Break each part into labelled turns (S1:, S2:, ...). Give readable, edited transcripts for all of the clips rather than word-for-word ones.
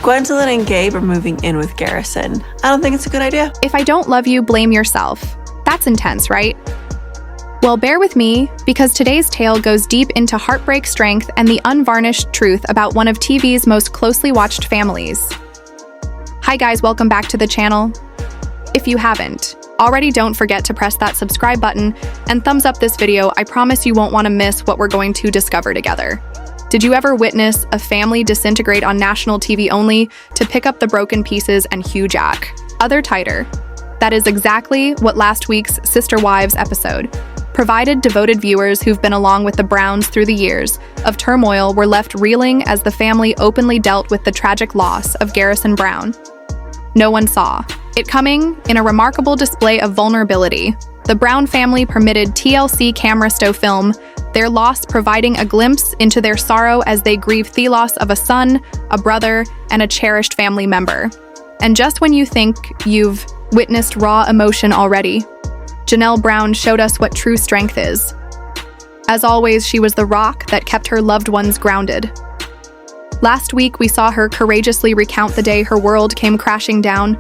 S1: Gwendolyn and Gabe are moving in with Garrison. I don't think it's a good idea.
S2: If I don't love you, blame yourself. That's intense, right? Well, bear with me, because today's tale goes deep into heartbreak, strength, and the unvarnished truth about one of TV's most closely watched families. Hi guys, welcome back to the channel. If you haven't already, don't forget to press that subscribe button and thumbs up this video. I promise you won't want to miss what we're going to discover together. Did you ever witness a family disintegrate on national TV only to pick up the broken pieces and hew Jack other tighter? That is exactly what last week's Sister Wives episode provided. Devoted viewers who've been along with the Browns through the years of turmoil were left reeling as the family openly dealt with the tragic loss of Garrison Brown. No one saw it coming. In a remarkable display of vulnerability, the Brown family permitted TLC cameras to film their loss, providing a glimpse into their sorrow as they grieve the loss of a son, a brother, and a cherished family member. And just when you think you've witnessed raw emotion already, Janelle Brown showed us what true strength is. As always, she was the rock that kept her loved ones grounded. Last week, we saw her courageously recount the day her world came crashing down.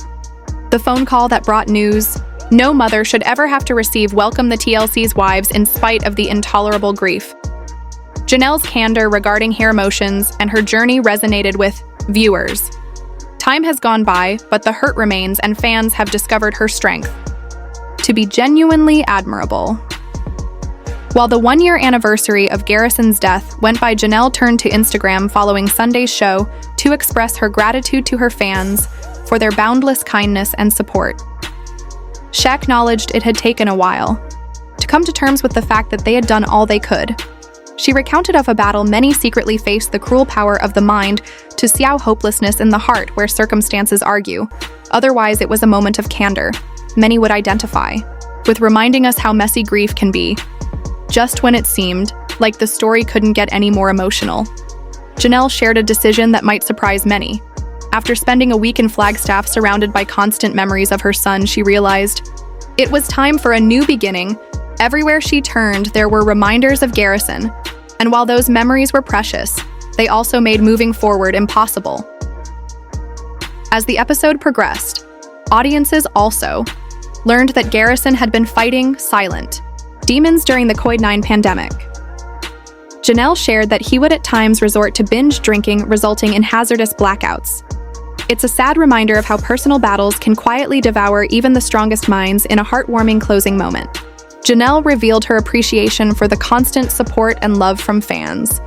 S2: The phone call that brought news no mother should ever have to receive welcomed the TLC's wives in spite of the intolerable grief. Janelle's candor regarding her emotions and her journey resonated with viewers. Time has gone by, but the hurt remains, and fans have discovered her strength to be genuinely admirable. While the one-year anniversary of Garrison's death went by, Janelle turned to Instagram following Sunday's show to express her gratitude to her fans for their boundless kindness and support. She acknowledged it had taken a while to come to terms with the fact that they had done all they could. She recounted of a battle many secretly faced, the cruel power of the mind to see how hopelessness in the heart where circumstances argue. Otherwise, it was a moment of candor many would identify with, reminding us how messy grief can be. Just when it seemed like the story couldn't get any more emotional, Janelle shared a decision that might surprise many. After spending a week in Flagstaff surrounded by constant memories of her son, she realized it was time for a new beginning. Everywhere she turned, there were reminders of Garrison, and while those memories were precious, they also made moving forward impossible. As the episode progressed, audiences also learned that Garrison had been fighting silent demons during the COVID-19 pandemic. Janelle shared that he would at times resort to binge drinking, resulting in hazardous blackouts. It's a sad reminder of how personal battles can quietly devour even the strongest minds. In a heartwarming closing moment, Janelle revealed her appreciation for the constant support and love from fans.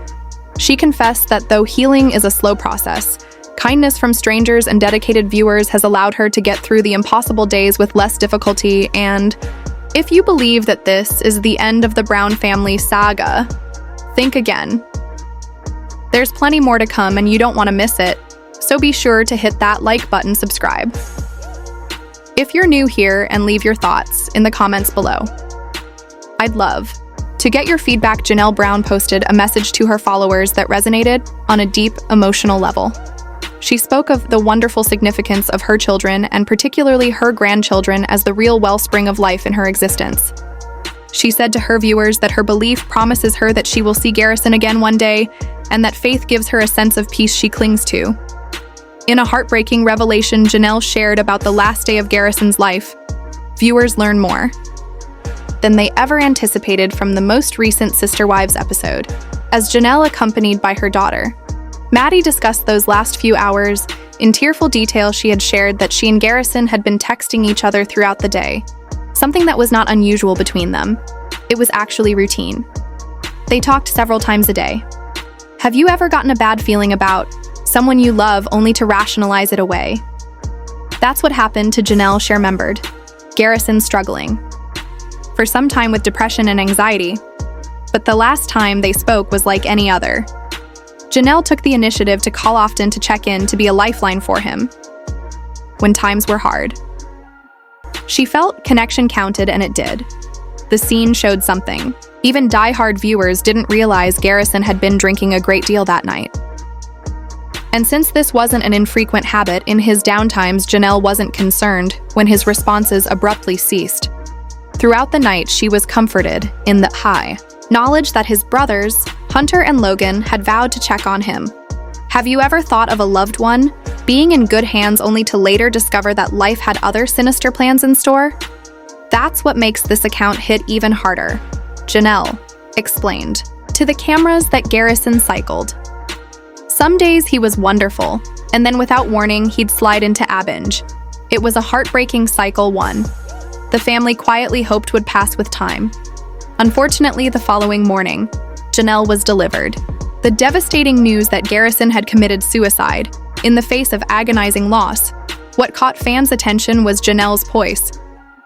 S2: She confessed that though healing is a slow process, kindness from strangers and dedicated viewers has allowed her to get through the impossible days with less difficulty. And if you believe that this is the end of the Brown family saga, think again. There's plenty more to come and you don't want to miss it, so be sure to hit that like button, subscribe if you're new here, and leave your thoughts in the comments below. I'd love to get your feedback. Janelle Brown posted a message to her followers that resonated on a deep emotional level. She spoke of the wonderful significance of her children, and particularly her grandchildren, as the real wellspring of life in her existence. She said to her viewers that her belief promises her that she will see Garrison again one day, and that faith gives her a sense of peace she clings to. In a heartbreaking revelation Janelle shared about the last day of Garrison's life, viewers learn more than they ever anticipated from the most recent Sister Wives episode. As Janelle, accompanied by her daughter, Maddie, discussed those last few hours in tearful detail, she had shared that she and Garrison had been texting each other throughout the day, something that was not unusual between them. It was actually routine. They talked several times a day. Have you ever gotten a bad feeling about someone you love only to rationalize it away? That's what happened to Janelle. She remembered Garrison struggling for some time with depression and anxiety, but the last time they spoke was like any other. Janelle took the initiative to call often to check in, to be a lifeline for him when times were hard. She felt connection counted, and it did. The scene showed something. Even die-hard viewers didn't realize Garrison had been drinking a great deal that night. And since this wasn't an infrequent habit in his downtimes, Janelle wasn't concerned when his responses abruptly ceased. Throughout the night, she was comforted in the high knowledge that his brothers, Hunter and Logan, had vowed to check on him. Have you ever thought of a loved one Being in good hands only to later discover that life had other sinister plans in store? That's what makes this account hit even harder. Janelle explained to the cameras that Garrison cycled. Some days he was wonderful, and then without warning, he'd slide into binge. It was a heartbreaking cycle one the family quietly hoped would pass with time. Unfortunately, the following morning, Janelle was delivered. The devastating news that Garrison had committed suicide in the face of agonizing loss. What caught fans' attention was Janelle's poise,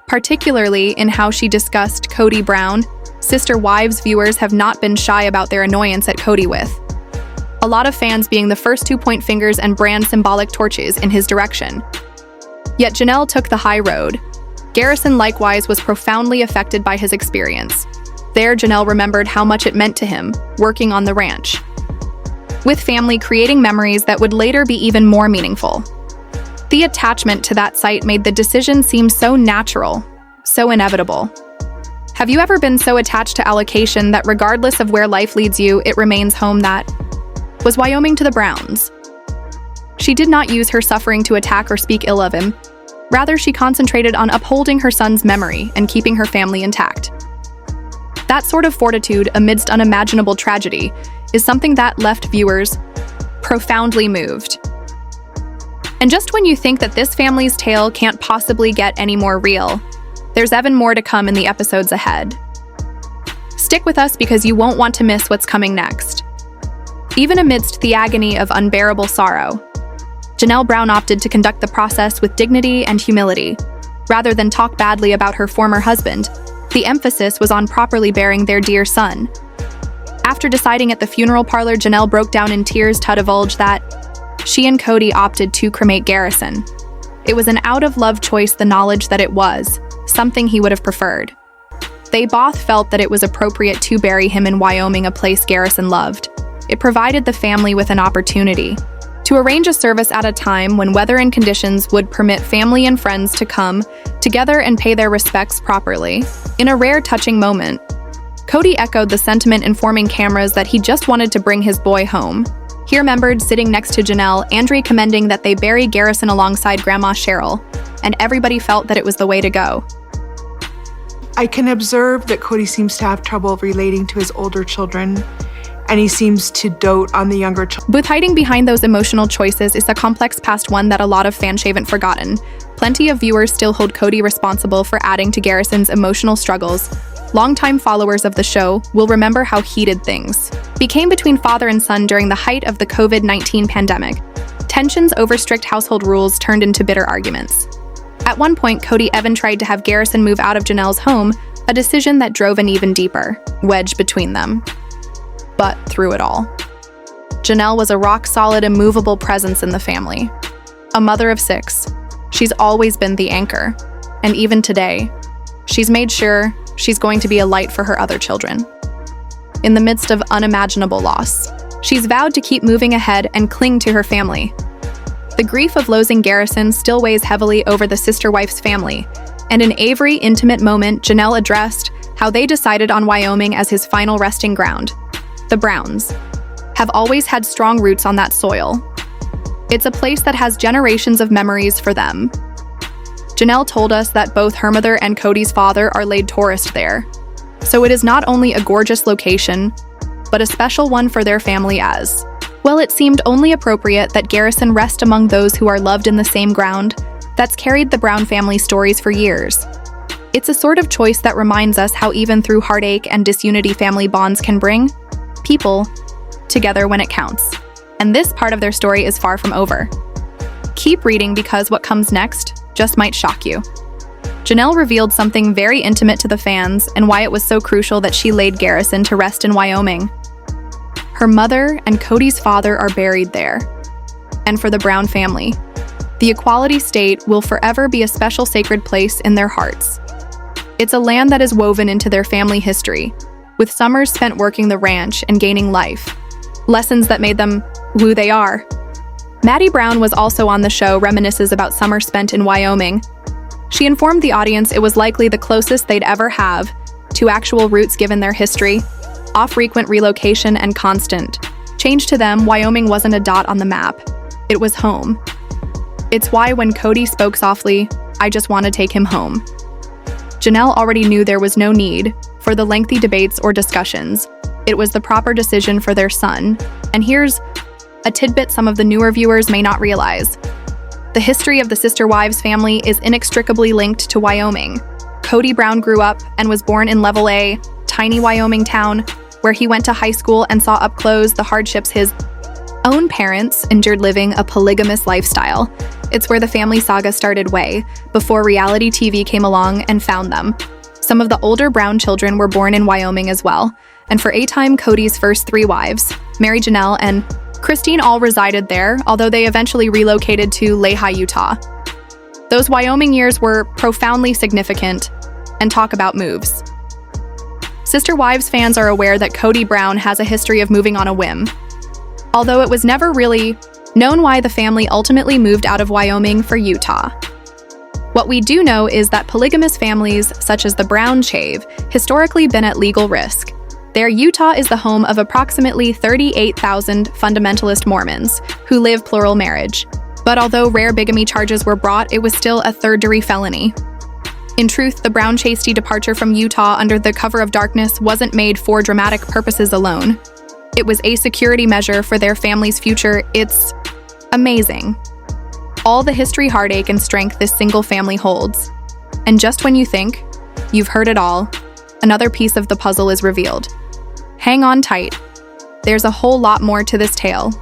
S2: particularly in how she discussed Cody Brown. Sister Wives viewers have not been shy about their annoyance at Cody with a lot of fans being the first to point fingers and brand symbolic torches in his direction. Yet Janelle took the high road. Garrison likewise was profoundly affected by his experience. There, Janelle remembered how much it meant to him, working on the ranch, with family creating memories that would later be even more meaningful. The attachment to that site made the decision seem so natural, so inevitable. Have you ever been so attached to allocation that regardless of where life leads you, it remains home? That was Wyoming to the Browns. She did not use her suffering to attack or speak ill of him. Rather, she concentrated on upholding her son's memory and keeping her family intact. That sort of fortitude amidst unimaginable tragedy is something that left viewers profoundly moved. And just when you think that this family's tale can't possibly get any more real, there's even more to come in the episodes ahead. Stick with us because you won't want to miss what's coming next. Even amidst the agony of unbearable sorrow, Janelle Brown opted to conduct the process with dignity and humility. Rather than talk badly about her former husband, the emphasis was on properly burying their dear son. After deciding at the funeral parlor, Janelle broke down in tears to divulge that she and Cody opted to cremate Garrison. It was an out-of-love choice, the knowledge that it was something he would have preferred. They both felt that it was appropriate to bury him in Wyoming, a place Garrison loved. It provided the family with an opportunity to arrange a service at a time when weather and conditions would permit family and friends to come together and pay their respects properly. In a rare, touching moment, Cody echoed the sentiment, informing cameras that he just wanted to bring his boy home. He remembered sitting next to Janelle, Andre commending that they bury Garrison alongside Grandma Cheryl, and everybody felt that it was the way to go.
S3: I can observe that Cody seems to have trouble relating to his older children, and he seems to dote on the younger children.
S2: With hiding behind those emotional choices is a complex past, one that a lot of fans haven't forgotten. Plenty of viewers still hold Cody responsible for adding to Garrison's emotional struggles. Longtime followers of the show will remember how heated things became between father and son during the height of the COVID-19 pandemic. Tensions over strict household rules turned into bitter arguments. At one point, Cody even tried to have Garrison move out of Janelle's home, a decision that drove an even deeper wedge between them. But through it all, Janelle was a rock-solid, immovable presence in the family. A mother of 6, she's always been the anchor. And even today, she's made sure she's going to be a light for her other children. In the midst of unimaginable loss, she's vowed to keep moving ahead and cling to her family. The grief of losing Garrison still weighs heavily over the sister wife's family, and in every intimate moment, Janelle addressed how they decided on Wyoming as his final resting ground. The Browns have always had strong roots on that soil. It's a place that has generations of memories for them. Janelle told us that both her mother and Cody's father are laid to rest there. So it is not only a gorgeous location, but a special one for their family as well. It seemed only appropriate that Garrison rest among those who are loved in the same ground that's carried the Brown family stories for years. It's a sort of choice that reminds us how even through heartache and disunity, family bonds can bring people together when it counts. And this part of their story is far from over. Keep reading because what comes next just might shock you. Janelle revealed something very intimate to the fans and why it was so crucial that she laid Garrison to rest in Wyoming. Her mother and Cody's father are buried there. And for the Brown family, the Equality State will forever be a special sacred place in their hearts. It's a land that is woven into their family history, with summers spent working the ranch and gaining life, lessons that made them who they are. Maddie Brown was also on the show, reminisces about summer spent in Wyoming. She informed the audience it was likely the closest they'd ever have to actual roots given their history. Off-frequent relocation and constant change to them, Wyoming wasn't a dot on the map. It was home. It's why when Cody spoke softly, "I just want to take him home," Janelle already knew there was no need for the lengthy debates or discussions. It was the proper decision for their son. And here's a tidbit some of the newer viewers may not realize. The history of the Sister Wives family is inextricably linked to Wyoming. Cody Brown grew up and was born in Level A, tiny Wyoming town, where he went to high school and saw up close the hardships his own parents endured living a polygamous lifestyle. It's where the family saga started way before reality TV came along and found them. Some of the older Brown children were born in Wyoming as well, and for a time Cody's first 3 wives, Mary, Janelle, and Christine, all resided there, although they eventually relocated to Lehi, Utah. Those Wyoming years were profoundly significant, and talk about moves. Sister Wives fans are aware that Cody Brown has a history of moving on a whim, although it was never really known why the family ultimately moved out of Wyoming for Utah. What we do know is that polygamous families, such as the Brown Chave, historically been at legal risk. There, Utah is the home of approximately 38,000 fundamentalist Mormons who live plural marriage. But although rare bigamy charges were brought, it was still a third-degree felony. In truth, the Brown Chastity departure from Utah under the cover of darkness wasn't made for dramatic purposes alone. It was a security measure for their family's future. It's amazing. All the history, heartache, and strength this single family holds. And just when you think you've heard it all, another piece of the puzzle is revealed. Hang on tight. There's a whole lot more to this tale.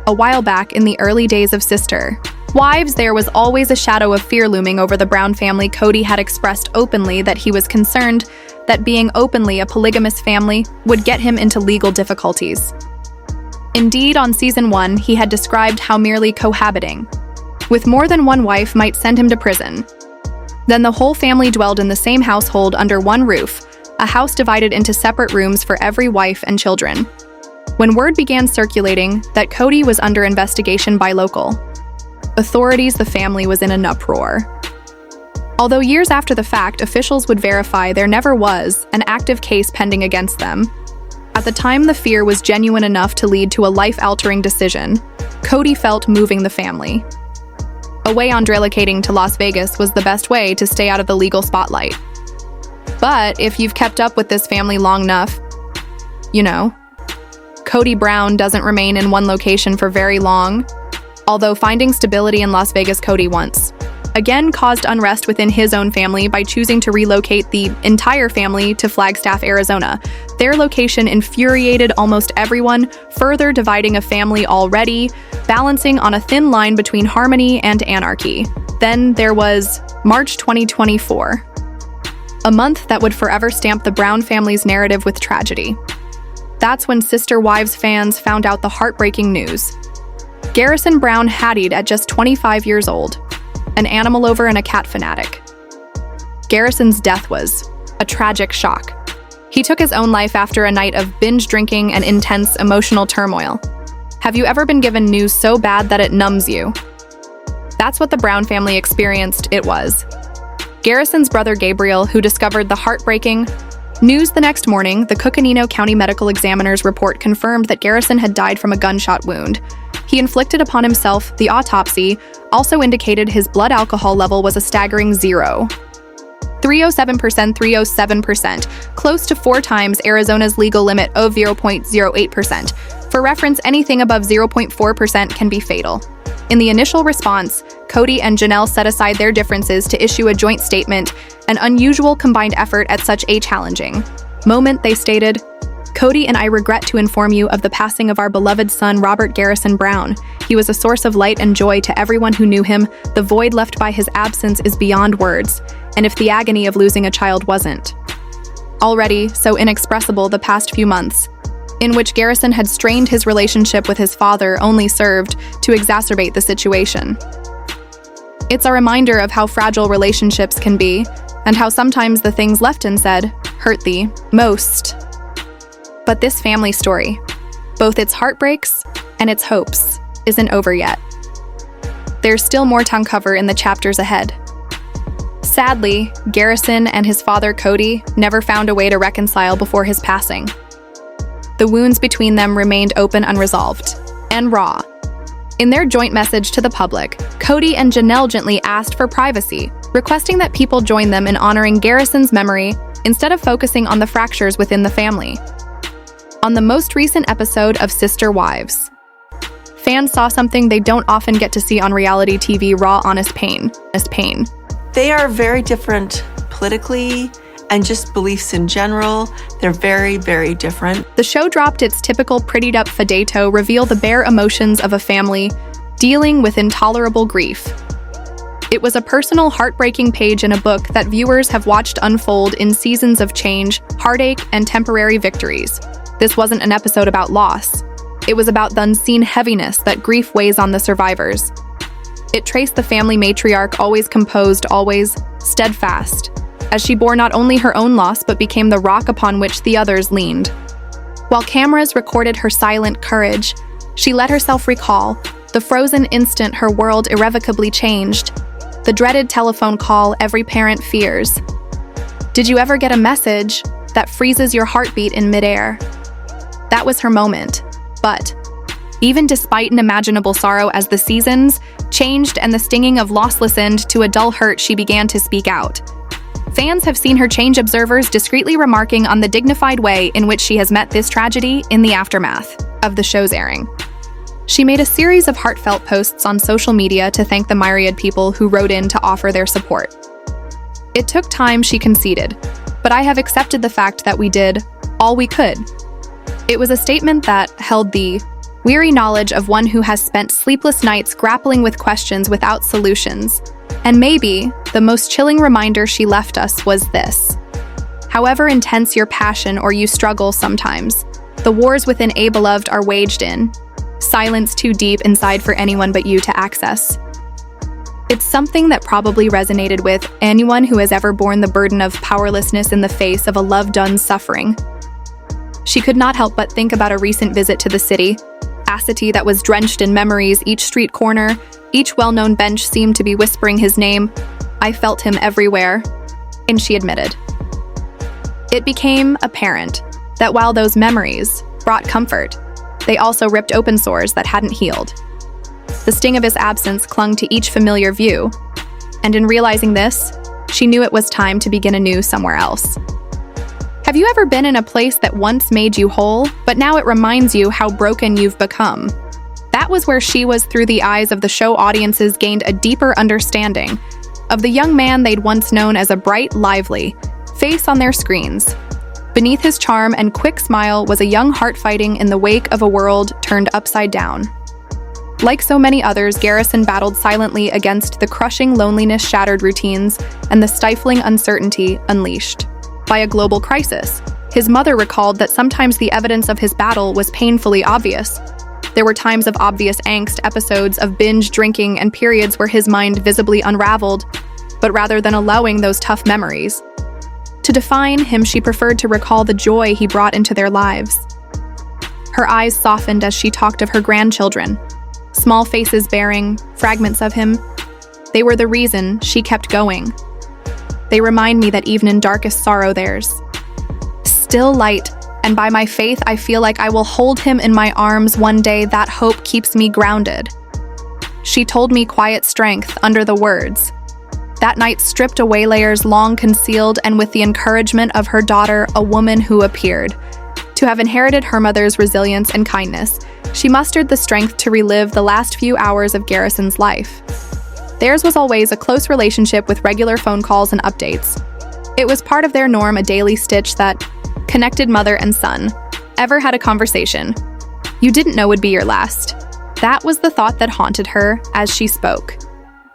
S2: A while back, in the early days of Sister Wives, there was always a shadow of fear looming over the Brown family. Cody had expressed openly that he was concerned that being openly a polygamous family would get him into legal difficulties. Indeed, on season 1, he had described how merely cohabiting with more than one wife might send him to prison. Then the whole family dwelled in the same household under one roof, a house divided into separate rooms for every wife and children. When word began circulating that Cody was under investigation by local authorities, the family was in an uproar. Although years after the fact, officials would verify there never was an active case pending against them, at the time the fear was genuine enough to lead to a life-altering decision. Cody felt moving the family away on relocating to Las Vegas was the best way to stay out of the legal spotlight. But if you've kept up with this family long enough, you know, Cody Brown doesn't remain in one location for very long. Although finding stability in Las Vegas, Cody once again caused unrest within his own family by choosing to relocate the entire family to Flagstaff, Arizona. Their location infuriated almost everyone, further dividing a family already balancing on a thin line between harmony and anarchy. Then there was March 2024, a month that would forever stamp the Brown family's narrative with tragedy. That's when Sister Wives fans found out the heartbreaking news. Garrison Brown haddied at just 25 years old, an animal lover and a cat fanatic. Garrison's death was a tragic shock. He took his own life after a night of binge drinking and intense emotional turmoil. Have you ever been given news so bad that it numbs you? That's what the Brown family experienced. It was Garrison's brother Gabriel who discovered the heartbreaking news the next morning. The Coconino County Medical Examiner's report confirmed that Garrison had died from a gunshot wound he inflicted upon himself. The autopsy also indicated his blood alcohol level was a staggering 307%, close to 4 times Arizona's legal limit of 0.08%. For reference, anything above 0.4% can be fatal. In the initial response, Cody and Janelle set aside their differences to issue a joint statement, an unusual combined effort at such a challenging moment. They stated, "Cody and I regret to inform you of the passing of our beloved son, Robert Garrison Brown. He was a source of light and joy to everyone who knew him. The void left by his absence is beyond words, and if the agony of losing a child wasn't already so inexpressible, the past few months, in which Garrison had strained his relationship with his father, only served to exacerbate the situation. It's a reminder of how fragile relationships can be, and how sometimes the things left unsaid hurt the most. But this family story, both its heartbreaks and its hopes, isn't over yet. There's still more to uncover in the chapters ahead. Sadly, Garrison and his father Cody never found a way to reconcile before his passing. The wounds between them remained open, unresolved, and raw. In their joint message to the public, Cody and Janelle gently asked for privacy, requesting that people join them in honoring Garrison's memory instead of focusing on the fractures within the family. On the most recent episode of Sister Wives, fans saw something they don't often get to see on reality TV: raw, honest pain.
S1: They are very different politically and just beliefs in general. They're very, very different.
S2: The show dropped its typical prettied-up Fadeto reveal the bare emotions of a family dealing with intolerable grief. It was a personal, heartbreaking page in a book that viewers have watched unfold in seasons of change, heartache, and temporary victories. This wasn't an episode about loss. It was about the unseen heaviness that grief weighs on the survivors. It traced the family matriarch, always composed, always steadfast, as she bore not only her own loss but became the rock upon which the others leaned. While cameras recorded her silent courage, she let herself recall the frozen instant her world irrevocably changed, the dreaded telephone call every parent fears. Did you ever get a message that freezes your heartbeat in midair? That was her moment. But even despite unimaginable sorrow as the seasons changed and the stinging of loss listened to a dull hurt, she began to speak out. Fans have seen her change, observers discreetly remarking on the dignified way in which she has met this tragedy in the aftermath of the show's airing. She made a series of heartfelt posts on social media to thank the myriad people who wrote in to offer their support. It took time, she conceded, but I have accepted the fact that we did all we could. It was a statement that held the weary knowledge of one who has spent sleepless nights grappling with questions without solutions. And maybe the most chilling reminder she left us was this: however intense your passion or you struggle sometimes, the wars within a beloved are waged in silence too deep inside for anyone but you to access. It's something that probably resonated with anyone who has ever borne the burden of powerlessness in the face of a loved one's suffering. She could not help but think about a recent visit to the city, a city that was drenched in memories. Each street corner, each well-known bench seemed to be whispering his name. I felt him everywhere, and she admitted. It became apparent that while those memories brought comfort, they also ripped open sores that hadn't healed. The sting of his absence clung to each familiar view, and in realizing this, she knew it was time to begin anew somewhere else. Have you ever been in a place that once made you whole, but now it reminds you how broken you've become? That was where she was. Through the eyes of the show, audiences gained a deeper understanding of the young man they'd once known as a bright, lively face on their screens. Beneath his charm and quick smile was a young heart fighting in the wake of a world turned upside down. Like so many others, Garrison battled silently against the crushing loneliness, shattered routines, and the stifling uncertainty unleashed by a global crisis. His mother recalled that sometimes the evidence of his battle was painfully obvious. There were times of obvious angst, episodes of binge drinking, and periods where his mind visibly unraveled, but rather than allowing those tough memories to define him, she preferred to recall the joy he brought into their lives. Her eyes softened as she talked of her grandchildren, small faces bearing fragments of him. They were the reason she kept going. They remind me that even in darkest sorrow there's still light, and by my faith I feel like I will hold him in my arms one day. That hope keeps me grounded. She told me quiet strength under the words. That night stripped away layers long concealed, and with the encouragement of her daughter, a woman who appeared to have inherited her mother's resilience and kindness, she mustered the strength to relive the last few hours of Garrison's life. Theirs was always a close relationship with regular phone calls and updates. It was part of their norm, a daily stitch that connected mother and son. Ever had a conversation you didn't know would be your last? That was the thought that haunted her as she spoke.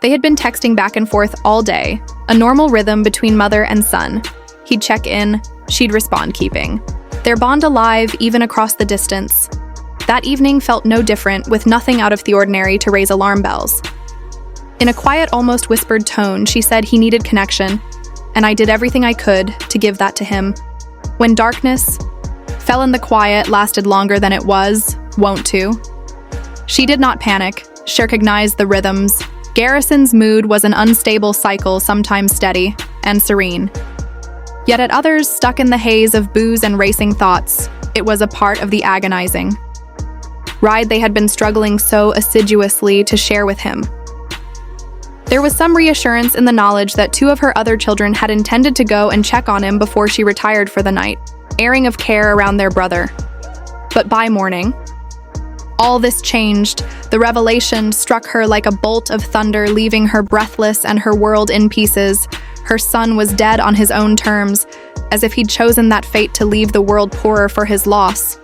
S2: They had been texting back and forth all day, a normal rhythm between mother and son. He'd check in, she'd respond, keeping their bond alive even across the distance. That evening felt no different, with nothing out of the ordinary to raise alarm bells. In a quiet, almost whispered tone, she said he needed connection, and I did everything I could to give that to him. When darkness fell and the quiet lasted longer than it was wont to, she did not panic. She recognized the rhythms. Garrison's mood was an unstable cycle, sometimes steady and serene. Yet at others, stuck in the haze of booze and racing thoughts, it was a part of the agonizing. ride they had been struggling so assiduously to share with him. There was some reassurance in the knowledge that 2 of her other children had intended to go and check on him before she retired for the night, airing of care around their brother. But by morning, all this changed. The revelation struck her like a bolt of thunder, leaving her breathless and her world in pieces. Her son was dead on his own terms, as if he'd chosen that fate to leave the world poorer for his loss.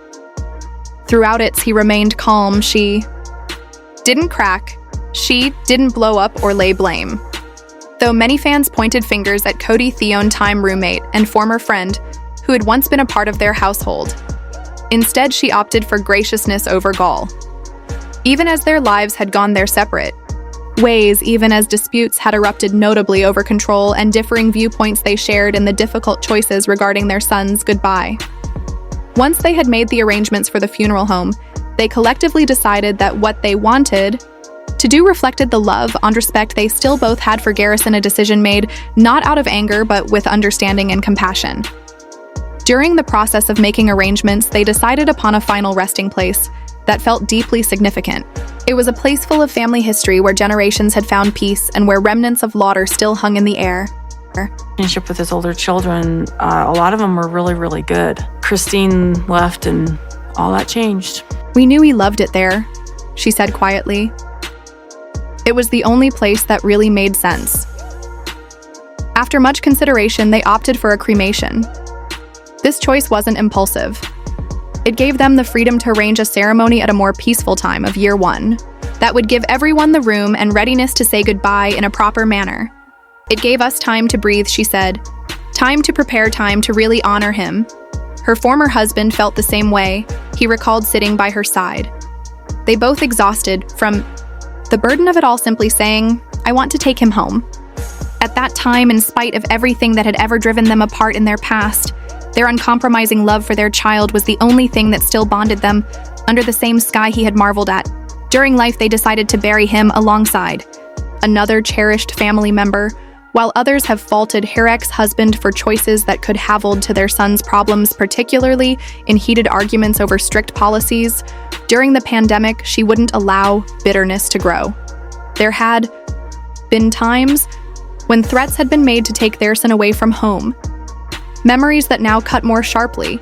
S2: Throughout it, he remained calm. She didn't crack. She didn't blow up or lay blame. Though many fans pointed fingers at Cody Time roommate and former friend who had once been a part of their household. Instead, she opted for graciousness over gall. Even as their lives had gone their separate ways, even as disputes had erupted notably over control and differing viewpoints they shared in the difficult choices regarding their son's goodbye. Once they had made the arrangements for the funeral home, they collectively decided that what they wanted to do reflected the love and respect they still both had for Garrison, a decision made not out of anger but with understanding and compassion. During the process of making arrangements, they decided upon a final resting place that felt deeply significant. It was a place full of family history where generations had found peace and where remnants of laughter still hung in the air.
S4: Relationship with his older children, a lot of them were really, really good. Christine left and all that changed.
S2: "We knew he loved it there," she said quietly. It was the only place that really made sense. After much consideration, they opted for a cremation. This choice wasn't impulsive. It gave them the freedom to arrange a ceremony at a more peaceful time of year 1 that would give everyone the room and readiness to say goodbye in a proper manner. "It gave us time to breathe," she said. "Time to prepare, time to really honor him." Her former husband felt the same way. He recalled sitting by her side. They both exhausted from the burden of it all, simply saying, "I want to take him home." At that time, in spite of everything that had ever driven them apart in their past, their uncompromising love for their child was the only thing that still bonded them under the same sky he had marveled at. During life, they decided to bury him alongside another cherished family member, while others have faulted her ex-husband for choices that could have led to their son's problems, particularly in heated arguments over strict policies. During the pandemic, she wouldn't allow bitterness to grow. There had been times when threats had been made to take their son away from home, memories that now cut more sharply.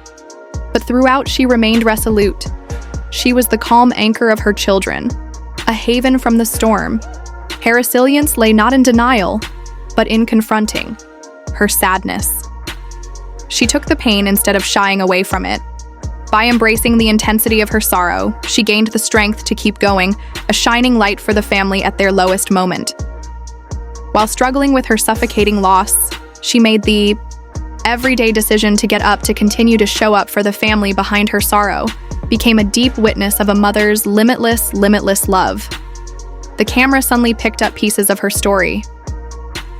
S2: But throughout, she remained resolute. She was the calm anchor of her children, a haven from the storm. Her resilience lay not in denial, but in confronting her sadness. She took the pain instead of shying away from it. By embracing the intensity of her sorrow, she gained the strength to keep going, a shining light for the family at their lowest moment. While struggling with her suffocating loss, she made the everyday decision to get up to continue to show up for the family behind her sorrow, became a deep witness of a mother's limitless love. The camera suddenly picked up pieces of her story.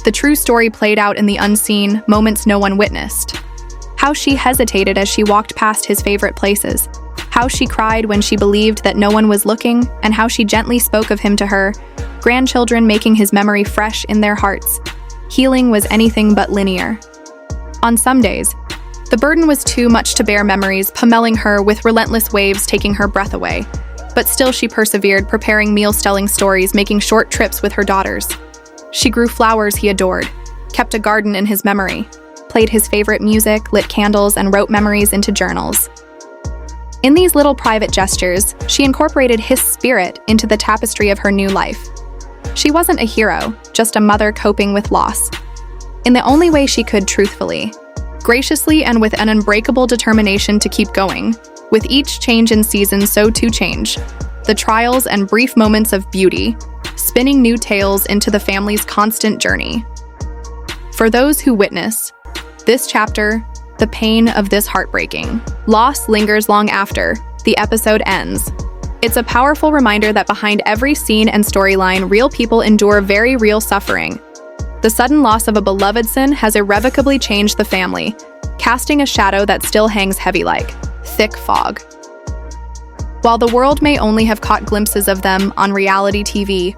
S2: The true story played out in the unseen moments no one witnessed. How she hesitated as she walked past his favorite places. How she cried when she believed that no one was looking, and how she gently spoke of him to her grandchildren, making his memory fresh in their hearts. Healing was anything but linear. On some days, the burden was too much to bear, memories pummeling her with relentless waves taking her breath away. But still she persevered, preparing meals, telling stories, making short trips with her daughters. She grew flowers he adored, kept a garden in his memory, played his favorite music, lit candles, and wrote memories into journals. In these little private gestures, she incorporated his spirit into the tapestry of her new life. She wasn't a hero, just a mother coping with loss. In the only way she could, truthfully, graciously, and with an unbreakable determination to keep going. With each change in season, so too change. The trials and brief moments of beauty, spinning new tales into the family's constant journey. For those who witness this chapter, the pain of this heartbreaking loss lingers long after the episode ends. It's a powerful reminder that behind every scene and storyline, real people endure very real suffering. The sudden loss of a beloved son has irrevocably changed the family, casting a shadow that still hangs heavy like thick fog. While the world may only have caught glimpses of them on reality TV,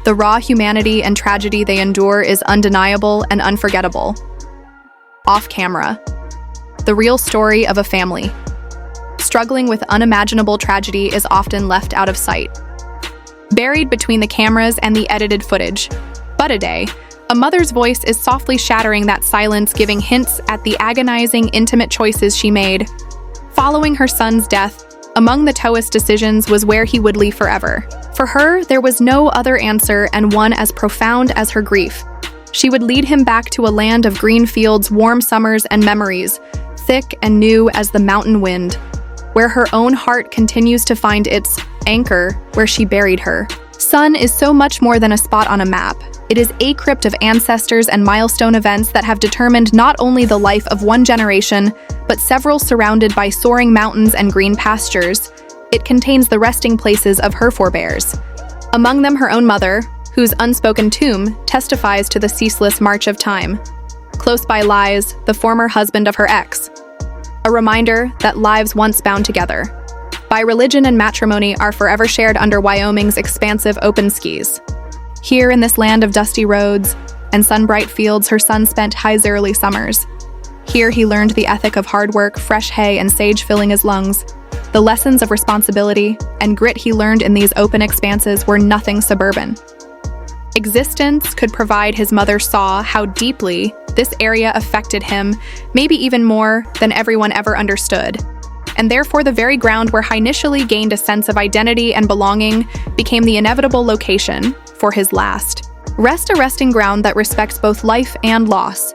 S2: the raw humanity and tragedy they endure is undeniable and unforgettable. Off camera, the real story of a family, struggling with unimaginable tragedy is often left out of sight, buried between the cameras and the edited footage. But a day, a mother's voice is softly shattering that silence, giving hints at the agonizing, intimate choices she made. Following her son's death, among the Toast decisions was where he would live forever. For her, there was no other answer, and one as profound as her grief. She would lead him back to a land of green fields, warm summers, and memories, thick and new as the mountain wind, where her own heart continues to find its anchor where she buried her. Sun is so much more than a spot on a map. It is a crypt of ancestors and milestone events that have determined not only the life of one generation, but several surrounded by soaring mountains and green pastures. It contains the resting places of her forebears. Among them her own mother, whose unspoken tomb testifies to the ceaseless march of time. Close by lies the former husband of her ex, a reminder that lives once bound together by religion and matrimony are forever shared under Wyoming's expansive open skis. Here in this land of dusty roads and sun-bright fields, her son spent his early summers. Here he learned the ethic of hard work, fresh hay, and sage filling his lungs. The lessons of responsibility and grit he learned in these open expanses were nothing suburban. Existence could provide his mother saw how deeply this area affected him, maybe even more than everyone ever understood. And therefore the very ground where he initially gained a sense of identity and belonging became the inevitable location for his last. Rest, a resting ground that respects both life and loss.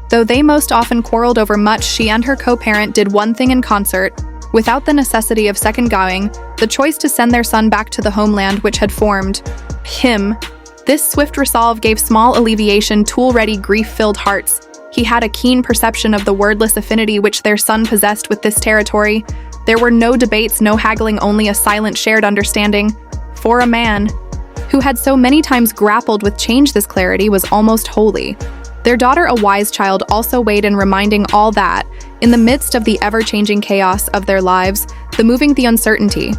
S2: Though they most often quarreled over much, she and her co-parent did one thing in concert, without the necessity of second going, the choice to send their son back to the homeland which had formed him. This swift resolve gave small alleviation to already grief-filled hearts. He had a keen perception of the wordless affinity which their son possessed with this territory. There were no debates, no haggling, only a silent shared understanding. For a man who had so many times grappled with change, this clarity was almost holy. Their daughter, a wise child, also weighed in reminding all that, in the midst of the ever-changing chaos of their lives, the moving, the uncertainty,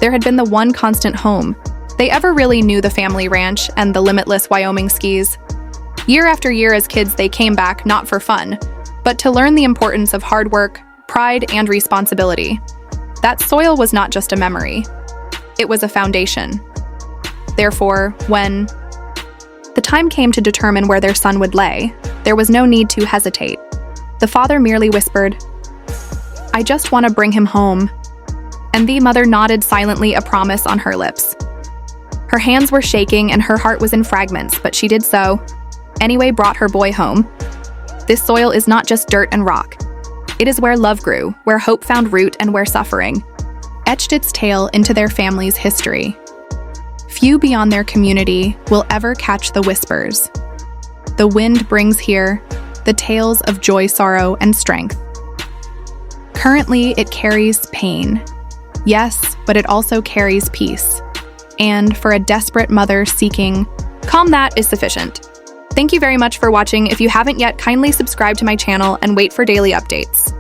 S2: there had been the one constant home. They ever really knew the family ranch and the limitless Wyoming skis. Year after year as kids, they came back not for fun, but to learn the importance of hard work, pride, and responsibility. That soil was not just a memory. It was a foundation. Therefore, when the time came to determine where their son would lay, there was no need to hesitate. The father merely whispered, "I just want to bring him home." And the mother nodded silently, a promise on her lips. Her hands were shaking and her heart was in fragments, but she did so. Anyway, brought her boy home. This soil is not just dirt and rock. It is where love grew, where hope found root, and where suffering etched its tale into their family's history. Few beyond their community will ever catch the whispers the wind brings here, the tales of joy, sorrow, and strength. Currently, it carries pain. Yes, but it also carries peace. And for a desperate mother seeking calm, that is sufficient. Thank you very much for watching. If you haven't yet, kindly subscribe to my channel and wait for daily updates.